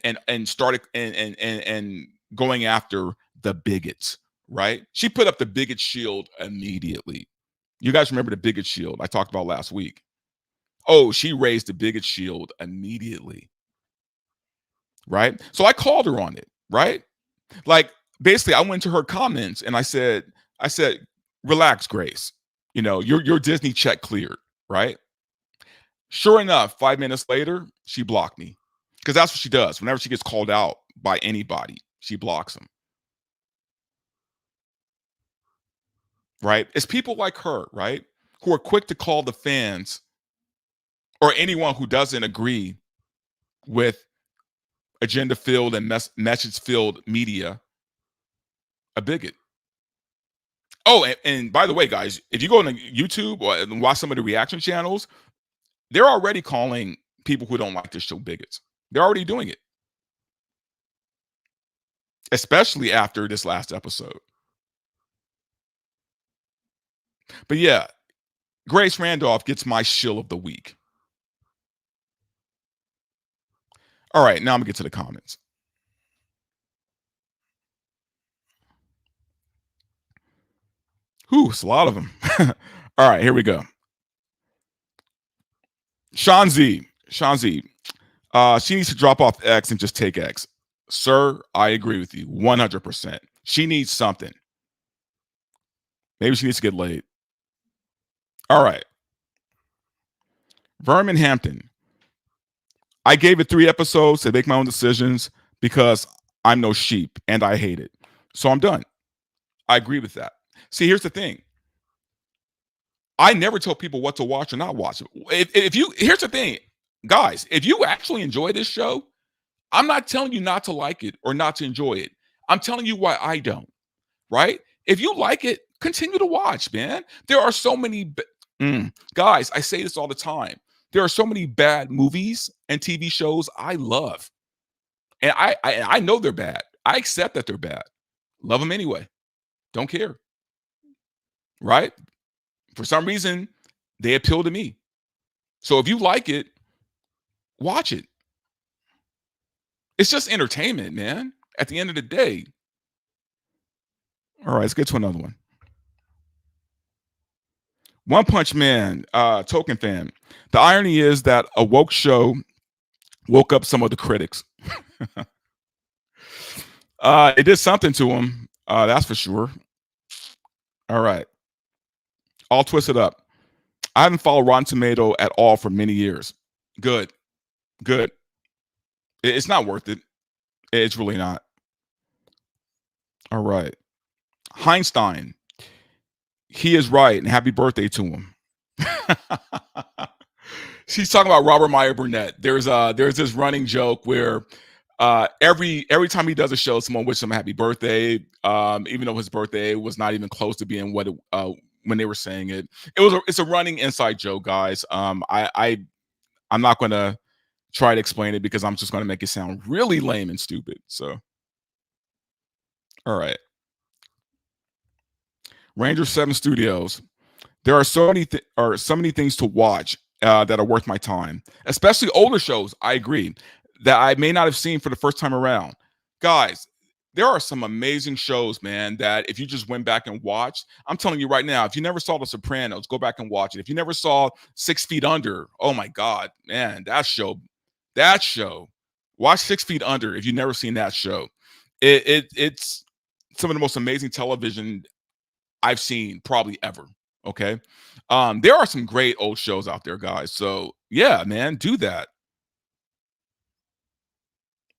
started and going after the bigots, right? She put up the bigot shield immediately. You guys remember the bigot shield I talked about last week? Oh, she raised the bigot shield immediately, right? So I called her on it, right? Like, basically, I went to her comments and I said, relax, Grace. Your Disney check cleared, right? Sure enough, 5 minutes later, she blocked me, because that's what she does. Whenever she gets called out by anybody, she blocks them. Right? It's people like her, right, who are quick to call the fans or anyone who doesn't agree with agenda-filled and message-filled media a bigot. Oh, and by the way, guys, if you go on YouTube or watch some of the reaction channels, they're already calling people who don't like this show bigots. They're already doing it, especially after this last episode. But yeah, Grace Randolph gets my shill of the week. All right, now I'm gonna get to the comments. Whew, it's a lot of them. All right, here we go. Sean Z. She needs to drop off X and just take X. Sir, I agree with you 100%. She needs something. Maybe she needs to get laid. All right. Vermin Hampton. I gave it 3 episodes to make my own decisions because I'm no sheep and I hate it. So I'm done. I agree with that. See, here's the thing. I never tell people what to watch or not watch. Here's the thing, guys, if you actually enjoy this show, I'm not telling you not to like it or not to enjoy it. I'm telling you why I don't, right? If you like it, continue to watch, man. There are so many, guys, I say this all the time. There are so many bad movies and TV shows I love. And I know they're bad. I accept that they're bad. Love them anyway. Don't care. Right? For some reason, they appeal to me. So if you like it, watch it. It's just entertainment, man. At the end of the day. All right, let's get to another one. One Punch Man, Token Fan. The irony is that a woke show woke up some of the critics. It did something to them, that's for sure. All right. I'll twist it up. I haven't followed Rotten Tomato at all for many years. Good. It's not worth it. It's really not. All right. Heinstein. He is right, and happy birthday to him. She's talking about Robert Meyer Burnett. There's this running joke where every time he does a show, someone wishes him a happy birthday, even though his birthday was not even close to being what it, when they were saying it. It's a running inside joke, guys. I'm not gonna try to explain it because I'm just gonna make it sound really lame and stupid. So, all right, Ranger 7 Studios. There are so many things to watch that are worth my time, especially older shows. I agree that I may not have seen for the first time around. Guys, there are some amazing shows, man, that if you just went back and watched, I'm telling you right now, if you never saw The Sopranos, go back and watch it. If you never saw 6 Feet Under, oh my God, man, that show, watch 6 Feet Under if you've never seen that show. It's some of the most amazing television I've seen probably ever. Okay. There are some great old shows out there, guys. So yeah, man, do that.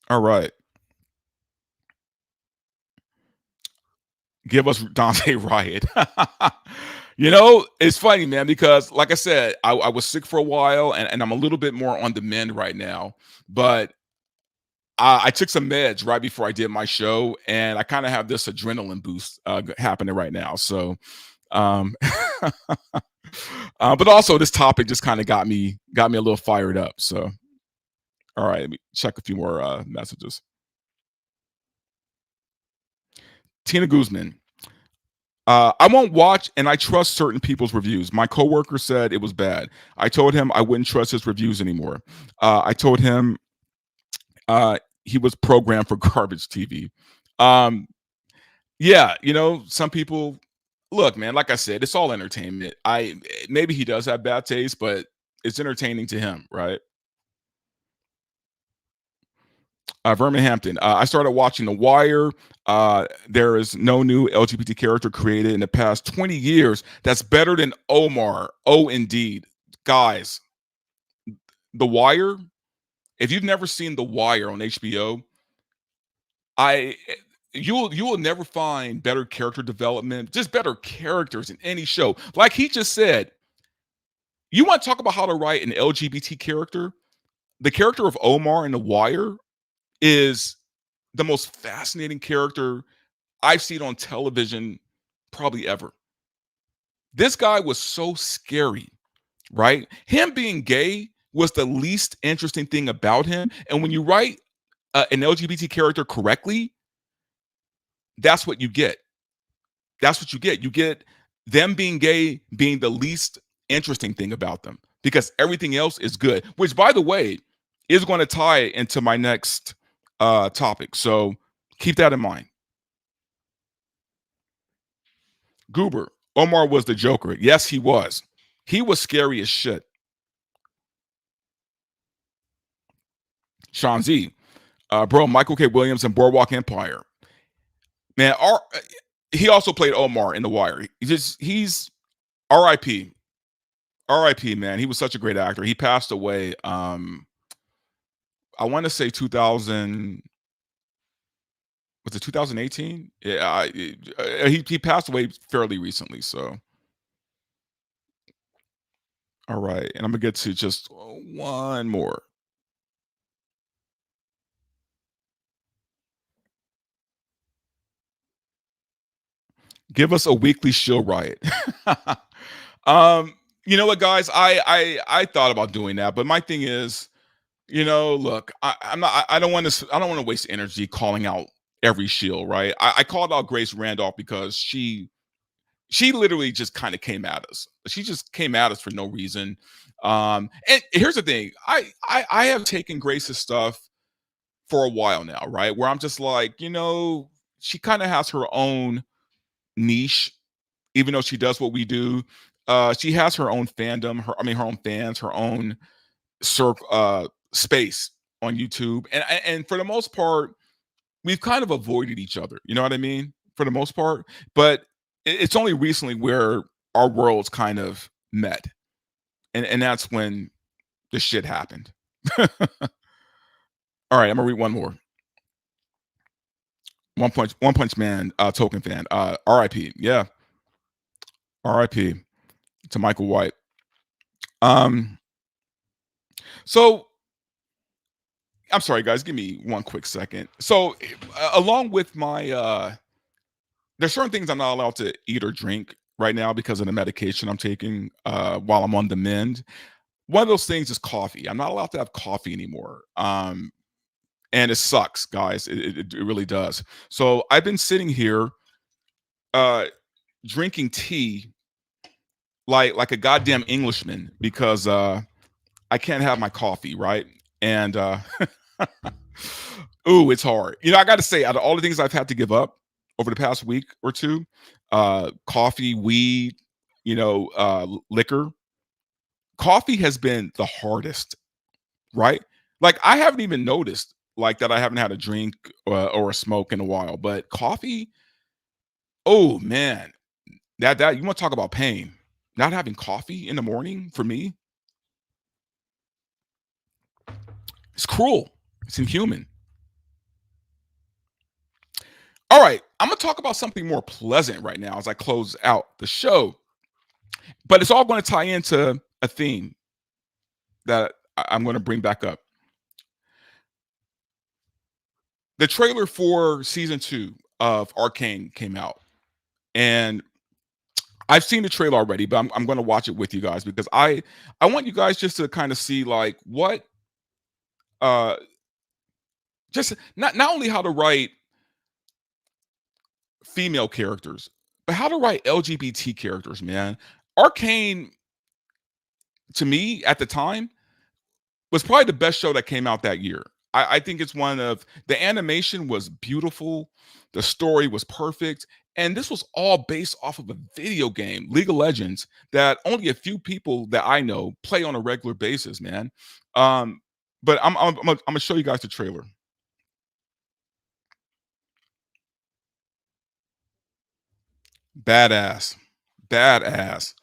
All right. Give us Dante Riot. It's funny, man, because like I said, I was sick for a while and I'm a little bit more on the mend right now. But I took some meds right before I did my show, and I kind of have this adrenaline boost happening right now. So, um, but also this topic just kind of got me a little fired up. So, all right, let me check a few more messages. Tina Guzman. I won't watch, and I trust certain people's reviews. My coworker said it was bad. I told him I wouldn't trust his reviews anymore. I told him he was programmed for garbage TV. Yeah, some people look, man, like I said, it's all entertainment. Maybe he does have bad taste, but it's entertaining to him, right? Vermin Hampton. I started watching The Wire. There is no new LGBT character created in the past 20 years that's better than Omar. Oh, indeed. Guys, The Wire, if you've never seen The Wire on HBO, you will never find better character development, just better characters in any show. Like he just said, you want to talk about how to write an LGBT character? The character of Omar in The Wire is the most fascinating character I've seen on television probably ever. This guy was so scary, right? Him being gay was the least interesting thing about him. And when you write an LGBT character correctly, that's what you get. That's what you get. You get them being gay being the least interesting thing about them because everything else is good, which, by the way, is going to tie into my next topic. So keep that in mind. Goober, Omar was the Joker. Yes, he was. He was scary as shit. Sean Z, bro, Michael K. Williams and Boardwalk Empire. Man, he also played Omar in The Wire. He's R.I.P. R.I.P. Man, he was such a great actor. He passed away. I want to say 2000. Was it 2018? Yeah, he passed away fairly recently. So, all right, and I'm gonna get to just one more. Give us a weekly shill riot. You know what, guys? I thought about doing that, but my thing is, look, I'm not. I don't want to. I don't want to waste energy calling out every shill, right? I called out Grace Randolph because she literally just kind of came at us. She just came at us for no reason. And here's the thing: I have taken Grace's stuff for a while now, right? Where I'm just like, she kind of has her own niche, even though she does what we do. She has her own fandom, her own fans, her own space on YouTube, and for the most part, we've kind of avoided each other. You know what I mean? For the most part, but it's only recently where our worlds kind of met, and that's when the shit happened. All right, I'm gonna read one more. One Punch Man token fan. RIP. Yeah. R.I.P. to Michael White. So I'm sorry, guys. Give me one quick second. So, along with my, there's certain things I'm not allowed to eat or drink right now because of the medication I'm taking while I'm on the mend. One of those things is coffee. I'm not allowed to have coffee anymore. And it sucks, guys. It really does. So I've been sitting here uh, drinking tea like a goddamn Englishman because I can't have my coffee, right? And ooh, it's hard. You know, I got to say, out of all the things I've had to give up over the past week or two, coffee, weed, liquor, coffee has been the hardest, right? Like I haven't even noticed like that I haven't had a drink or a smoke in a while, but coffee, oh man, that you want to talk about pain? Not having coffee in the morning for me, it's cruel. It's inhuman. All right, I'm gonna talk about something more pleasant right now as I close out the show, but it's all going to tie into a theme that I'm going to bring back up. The trailer for season 2 of Arcane came out, and I've seen the trailer already, but I'm going to watch it with you guys because I want you guys just to kind of see like what uh just not only how to write female characters, but how to write LGBT characters, man. Arcane to me at the time was probably the best show that came out that year. I think it's one of the animation was beautiful, the story was perfect, and this was all based off of a video game, League of Legends, that only a few people that I know play on a regular basis, man. Um, but I'm gonna show you guys the trailer. Badass, badass.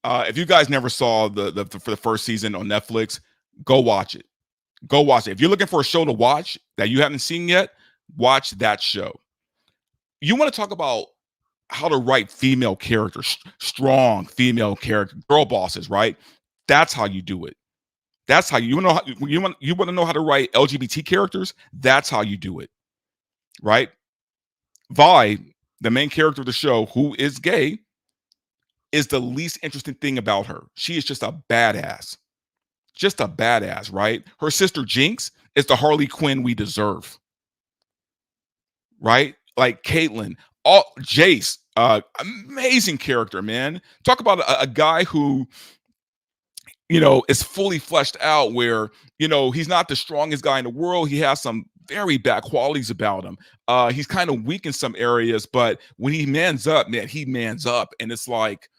If you guys never saw the for the first season on Netflix, go watch it. Go watch it. If you're looking for a show to watch that you haven't seen yet, watch that show. You want to talk about how to write female characters, strong female character, girl bosses, right? That's how you do it. That's how you know how, you want to know how to write LGBT characters. That's how you do it, right? Vi, the main character of the show, who is gay, is the least interesting thing about her. She is just a badass. Just a badass, right? Her sister Jinx is the Harley Quinn we deserve, right? Like Caitlyn, all Jace, amazing character, man. Talk about a guy who, is fully fleshed out where, he's not the strongest guy in the world. He has some very bad qualities about him. He's kind of weak in some areas, but when he mans up, man, he mans up. And it's like,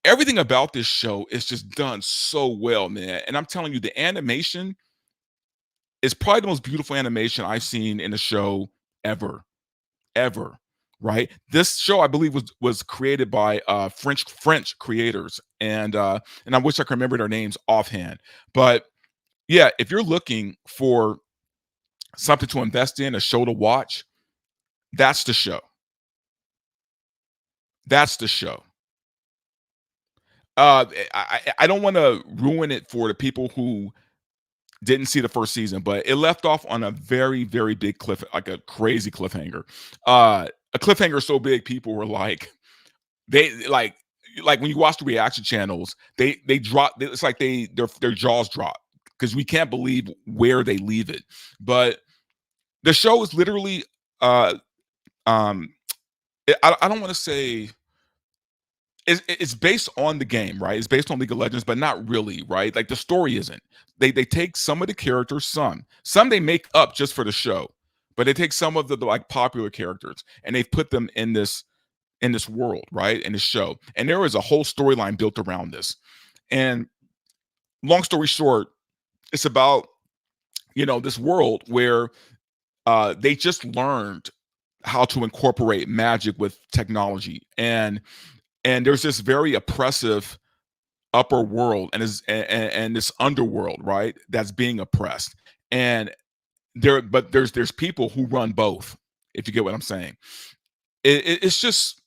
everything about this show is just done so well, man. And I'm telling you, the animation is probably the most beautiful animation I've seen in a show ever, ever. Right? This show, I believe, was created by French creators, and I wish I could remember their names offhand. But yeah, if you're looking for something to invest in, a show to watch, that's the show. That's the show. I don't want to ruin it for the people who didn't see the first season, but it left off on a very, very big cliff, like a crazy cliffhanger. A cliffhanger so big, people were like, they like when you watch the reaction channels, they drop. It's like their jaws drop because we can't believe where they leave it. But the show is literally, um, I don't want to say it's based on the game, right? It's based on League of Legends, but not really, right? Like the story isn't. They take some of the characters, some they make up just for the show, but they take some of the like popular characters and they've put them in this world, right? In this show. And there is a whole storyline built around this. And long story short, it's about this world where they just learned how to incorporate magic with technology. And there's this very oppressive upper world and this underworld, right? That's being oppressed. And there's people who run both, if you get what I'm saying. It's just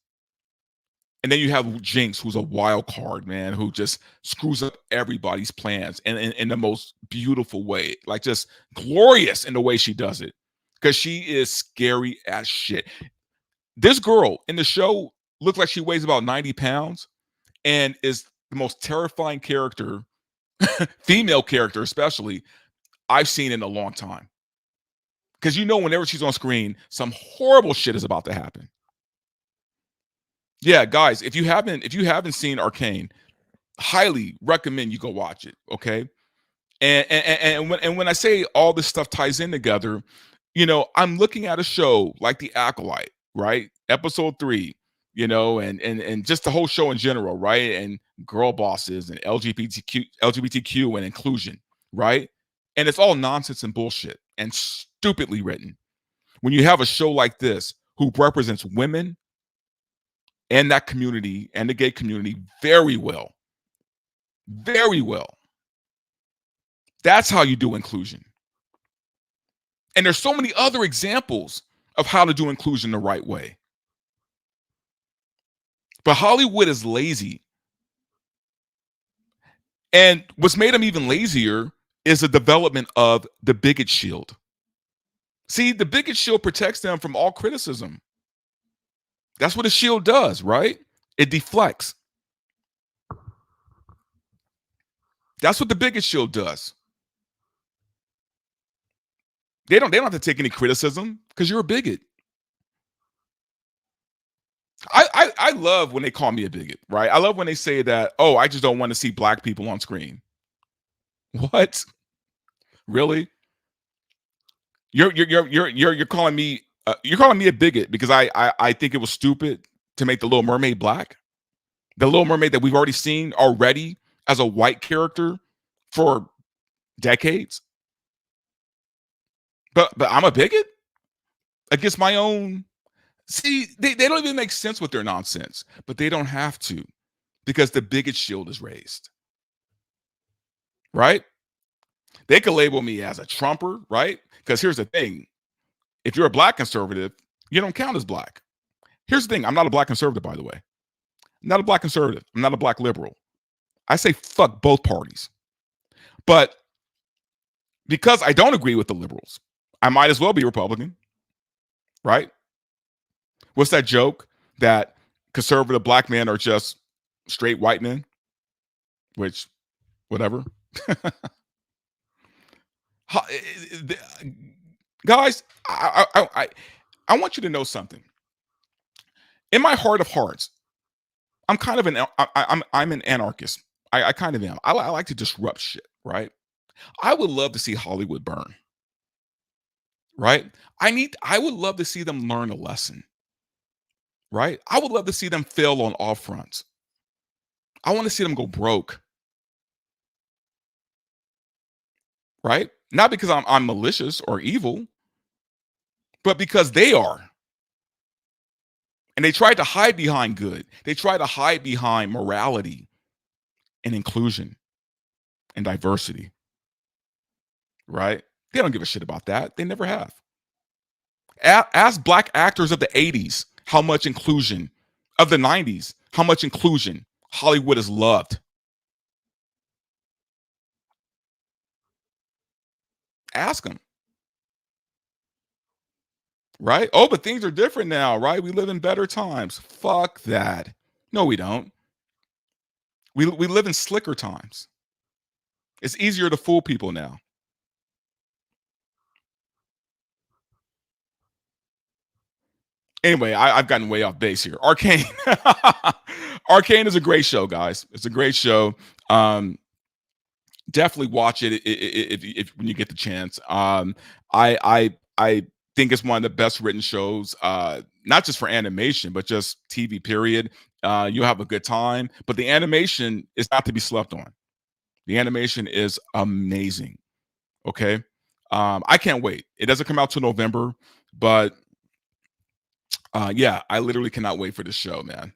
And then you have Jinx, who's a wild card, man, who just screws up everybody's plans and in the most beautiful way, like just glorious in the way she does it. Because she is scary as shit. This girl in the show looks like she weighs about 90 pounds and is the most terrifying character, female character especially, I've seen in a long time. Because you know, whenever she's on screen, some horrible shit is about to happen. Yeah, guys, if you haven't seen Arcane, highly recommend you go watch it. Okay, and when I say all this stuff ties in together, you know, I'm looking at a show like The Acolyte, right? Episode 3, you know, and just the whole show in general, right? And girl bosses and LGBTQ and inclusion, right? And it's all nonsense and bullshit and stupidly written. When you have a show like this who represents women and that community and the gay community very well, very well. That's how you do inclusion. And there's so many other examples of how to do inclusion the right way. But Hollywood is lazy. And what's made them even lazier is the development of the bigot shield. See, the bigot shield protects them from all criticism. That's what a shield does, right? It deflects. That's what the bigot shield does. They don't have to take any criticism because you're a bigot. I love when they call me a bigot, right? I love when they say that, oh, I just don't want to see black people on screen. What? Really? You're calling me a bigot because I think it was stupid to make the Little Mermaid black? The Little Mermaid that we've already seen already as a white character for decades? But I'm a bigot against my own. See, they don't even make sense with their nonsense, but they don't have to because the bigot shield is raised. Right? They could label me as a Trumper, right? Because here's the thing. If you're a black conservative, you don't count as black. Here's the thing. I'm not a black conservative, by the way. I'm not a black conservative. I'm not a black liberal. I say fuck both parties. But because I don't agree with the liberals, I might as well be Republican, right? What's that joke that conservative black men are just straight white men? Which, whatever. Guys, I want you to know something. In my heart of hearts, I'm kind of I'm an anarchist. I kind of am. I like to disrupt shit, right? I would love to see Hollywood burn, right? I would love to see them learn a lesson, right? I would love to see them fail on all fronts. I want to see them go broke, right? Not because I'm malicious or evil, but because they are. And they tried to hide behind good. They tried to hide behind morality and inclusion and diversity, right? They don't give a shit about that. They never have. Ask black actors of the 80s how much inclusion, of the 90s, how much inclusion Hollywood has loved. Ask them. Right? Oh, but things are different now, right? We live in better times. Fuck that. No, we don't. We live in slicker times. It's easier to fool people now. Anyway, I've gotten way off base here. Arcane. Arcane is a great show, guys. It's a great show. Definitely watch it if when you get the chance. I think it's one of the best written shows, not just for animation, but just TV. Period. You'll have a good time. But the animation is not to be slept on. The animation is amazing. Okay. I can't wait. It doesn't come out till November, but yeah, I literally cannot wait for this show, man.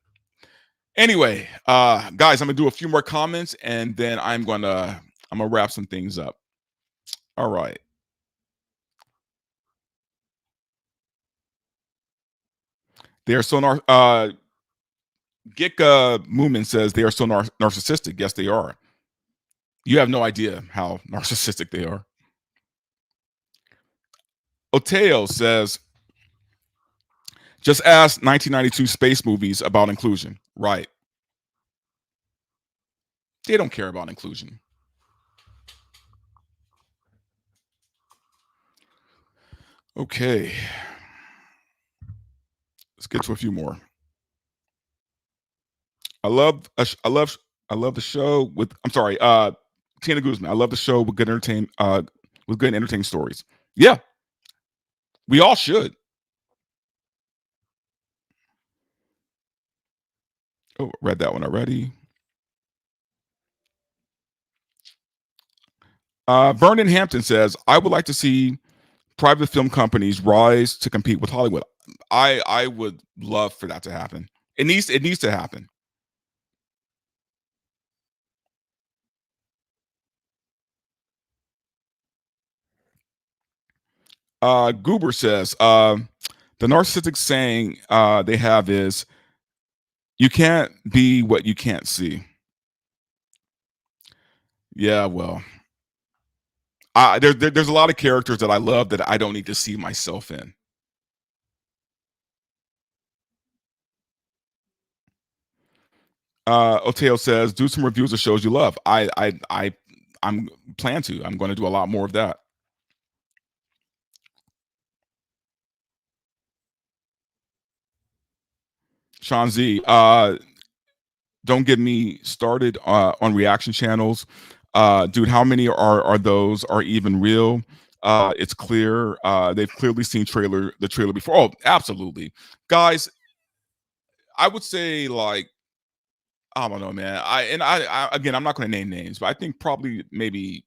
Anyway, guys, I'm gonna do a few more comments and then I'm gonna wrap some things up. All right. There's Sonar. Gika Moomin says they are so narcissistic. Yes, they are. You have no idea how narcissistic they are. Oteo says, just ask 1992 space movies about inclusion. Right. They don't care about inclusion. Okay. Let's get to a few more. I love the show with Tina Guzman. I love the show with good entertaining stories. Yeah. We all should. Oh, read that one already. Vernon Hampton says, I would like to see private film companies rise to compete with Hollywood. I would love for that to happen. It needs to happen. Goober says, the narcissistic saying they have is, you can't be what you can't see. Yeah, well, there's a lot of characters that I love that I don't need to see myself in. Oteo says, do some reviews of shows you love. I'm plan to. I'm going to do a lot more of that. Sean Z, don't get me started on reaction channels. Dude, how many are those are even real? It's clear they've clearly seen the trailer before. Oh, absolutely. Guys, I would say, like, I don't know, man. I again, I'm not going to name names, but I think probably maybe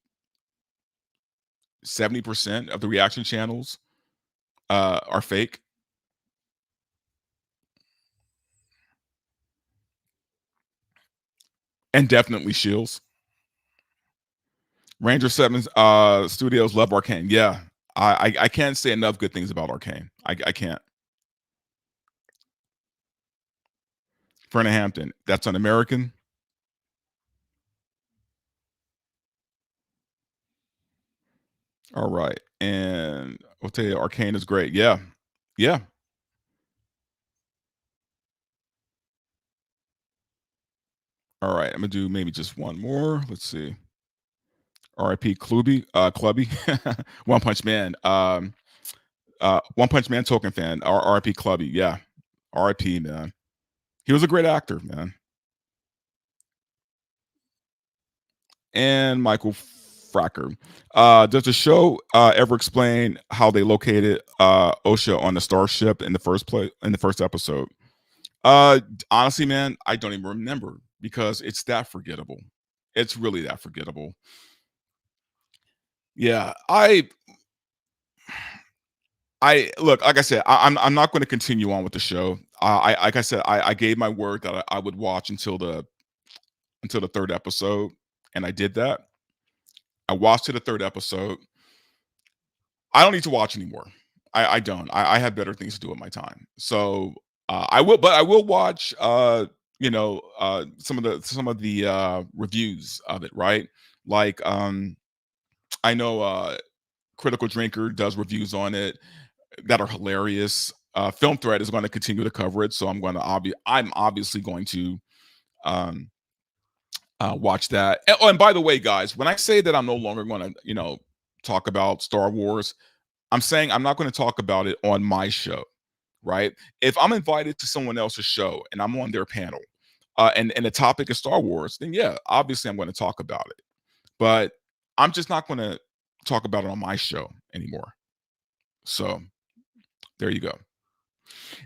70% of the reaction channels are fake. And definitely Shills. Ranger 7 Studios love Arcane. Yeah. I can't say enough good things about Arcane. I can't. Ferna Hampton, that's an American. All right. And I'll tell you, Arcane is great. Yeah. Yeah. All right. I'm gonna do maybe just one more. Let's see. R.I.P. Clubby. One Punch Man. One Punch Man token fan. R.I.P. Clubby. Yeah. R.I.P. man. He was a great actor, man. And Michael Fracker. Does the show ever explain how they located OSHA on the starship in the first episode? Honestly, man, I don't even remember because it's that forgettable. It's really that forgettable. Yeah, I look, like I said, I'm not going to continue on with the show. Like I said, I gave my word that I would watch until the third episode, and I did that. I watched to the third episode. I don't need to watch anymore. I don't. I have better things to do with my time. So I will watch some of the reviews of it, right? Like I know Critical Drinker does reviews on it that are hilarious. Film Thread is going to continue to cover it, so I'm obviously going to um watch that. And by the way, guys, when I say that I'm no longer going to, talk about Star Wars, I'm saying I'm not going to talk about it on my show, right? If I'm invited to someone else's show and I'm on their panel, and the topic is Star Wars, then yeah, obviously I'm going to talk about it. But I'm just not going to talk about it on my show anymore. So there you go.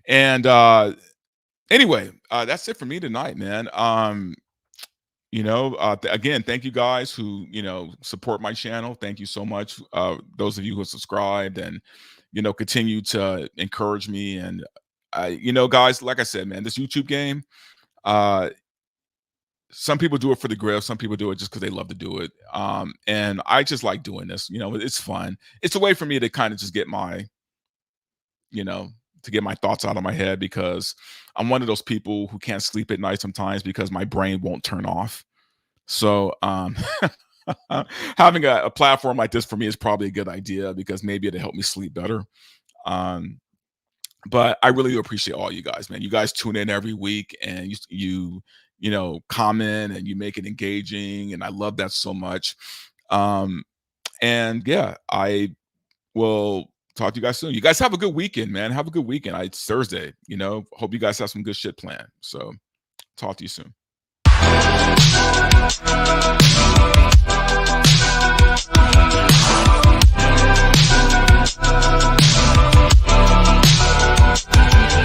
And anyway, that's it for me tonight, man. Again, thank you guys who support my channel. Thank you so much, those of you who subscribed and continue to encourage me. And guys, like I said, man, this YouTube game, some people do it for the grift, some people do it just because they love to do it, and I just like doing this. It's fun. It's a way for me to kind of just get my to get my thoughts out of my head, because I'm one of those people who can't sleep at night sometimes because my brain won't turn off. So having a platform like this for me is probably a good idea, because maybe it'll help me sleep better. But I really do appreciate all you guys, man. You guys tune in every week, and you know, comment, and you make it engaging, and I love that so much. And yeah, I will talk to you guys soon. You guys have a good weekend, man. Have a good weekend. It's Thursday, you know. Hope you guys have some good shit planned. So talk to you soon. We'll be right back.